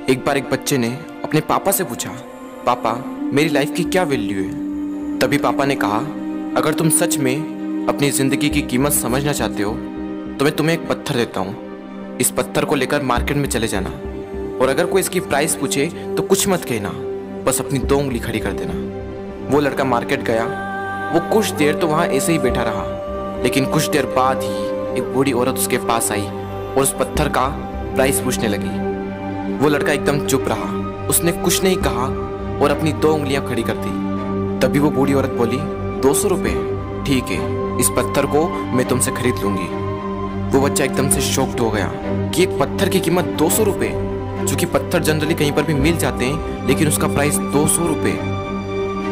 एक बार एक बच्चे ने अपने पापा से पूछा, पापा मेरी लाइफ की क्या वैल्यू है। तभी पापा ने कहा, अगर तुम सच में अपनी ज़िंदगी की कीमत समझना चाहते हो तो मैं तुम्हें एक पत्थर देता हूँ। इस पत्थर को लेकर मार्केट में चले जाना और अगर कोई इसकी प्राइस पूछे तो कुछ मत कहना, बस अपनी 2 उंगली खड़ी कर देना। वो लड़का मार्केट गया। वो कुछ देर तो वहाँ ऐसे ही बैठा रहा, लेकिन कुछ देर बाद ही एक बूढ़ी औरत उसके पास आई और उस पत्थर का प्राइस पूछने लगी। वो लड़का एकदम चुप रहा, उसने कुछ नहीं कहा और अपनी 2 उंगलियां खड़ी कर दी। तभी वो बूढ़ी औरत बोली, 200 रुपये, ठीक है, इस पत्थर को मैं तुमसे खरीद लूंगी। वो बच्चा एकदम से शॉक्ड हो गया कि एक पत्थर की कीमत 200 रुपये, जो कि पत्थर जनरली कहीं पर भी मिल जाते हैं, लेकिन उसका प्राइस 200 रुपये।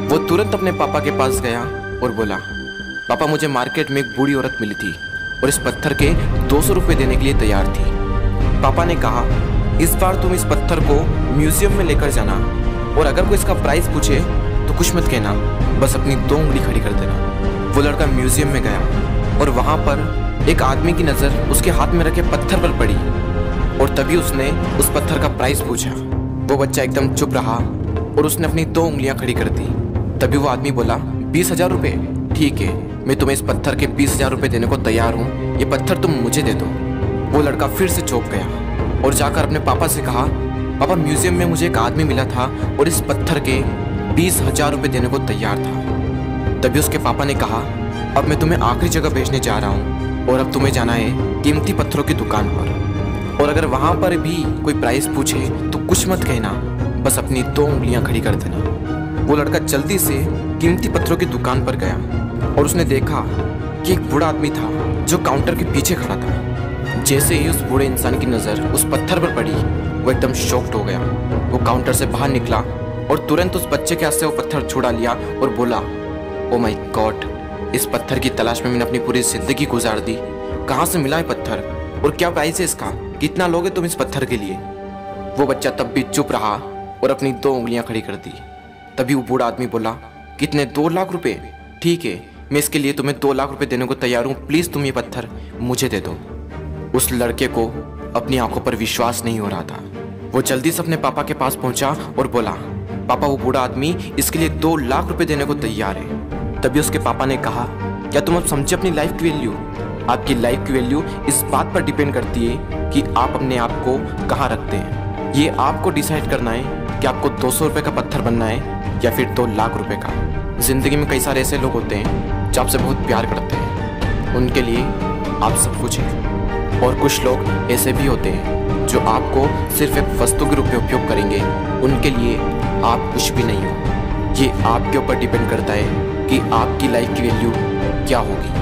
वो तुरंत अपने पापा के पास गया और बोला, पापा मुझे मार्केट में एक बूढ़ी औरत मिली थी और इस पत्थर के 200 रुपये देने के लिए तैयार थी। पापा ने कहा, इस बार तुम इस पत्थर को म्यूजियम में लेकर जाना और अगर कोई इसका प्राइस पूछे तो कुछ मत कहना, बस अपनी 2 उंगली खड़ी कर देना। वो लड़का म्यूजियम में गया और वहाँ पर एक आदमी की नज़र उसके हाथ में रखे पत्थर पर पड़ी और तभी उसने उस पत्थर का प्राइस पूछा। वो बच्चा एकदम चुप रहा और उसने अपनी 2 उंगलियां खड़ी कर दी। तभी वो आदमी बोला, 20,000 रुपये, ठीक है, मैं तुम्हें इस पत्थर के 20,000 रुपये देने को तैयार हूँ, ये पत्थर तुम मुझे दे दो। वो लड़का फिर से चौंक गया और जाकर अपने पापा से कहा, पापा म्यूजियम में मुझे एक आदमी मिला था और इस पत्थर के 20,000 रुपये देने को तैयार था। तभी उसके पापा ने कहा, अब मैं तुम्हें आखिरी जगह भेजने जा रहा हूँ और अब तुम्हें जाना है कीमती पत्थरों की दुकान पर और अगर वहाँ पर भी कोई प्राइस पूछे तो कुछ मत कहना, बस अपनी 2 उंगलियाँ खड़ी कर देना। वो लड़का जल्दी से कीमती पत्थरों की दुकान पर गया और उसने देखा कि एक बूढ़ा आदमी था जो काउंटर के पीछे खड़ा था। जैसे ही उस बूढ़े इंसान की नज़र उस पत्थर पर पड़ी, वो एकदम शॉक्ड हो गया। वो काउंटर से बाहर निकला और तुरंत उस बच्चे के हाथ से वो पत्थर छुड़ा लिया और बोला, ओ माय गॉड, इस पत्थर की तलाश में मैंने अपनी पूरी ज़िंदगी गुजार दी। कहाँ से मिला है पत्थर और क्या प्राइस है इसका, कितना लोगे तुम इस पत्थर के लिए। वो बच्चा तब भी चुप रहा और अपनी 2 उंगलियां खड़ी कर दी। तभी वो बूढ़ा आदमी बोला, कितने, 2 लाख रुपये, ठीक है, मैं इसके लिए तुम्हें 2 लाख रुपये देने को तैयार हूँ, प्लीज़ तुम ये पत्थर मुझे दे दो। उस लड़के को अपनी आंखों पर विश्वास नहीं हो रहा था। वो जल्दी से अपने पापा के पास पहुंचा और बोला, पापा वो बूढ़ा आदमी इसके लिए 2 लाख रुपए देने को तैयार है। तभी उसके पापा ने कहा, क्या तुम अब समझे अपनी लाइफ की वैल्यू? आपकी लाइफ की वैल्यू इस बात पर डिपेंड करती है कि आप अपने आप को कहाँ रखते हैं। ये आपको डिसाइड करना है कि आपको 200 रुपये का पत्थर बनना है या फिर 2 लाख रुपये का। जिंदगी में कई सारे ऐसे लोग होते हैं जो आपसे बहुत प्यार करते हैं, उनके लिए आप सब कुछ हैं, और कुछ लोग ऐसे भी होते हैं जो आपको सिर्फ एक वस्तु के रूप में उपयोग करेंगे, उनके लिए आप कुछ भी नहीं हो। ये आपके ऊपर डिपेंड करता है कि आपकी लाइफ की वैल्यू क्या होगी।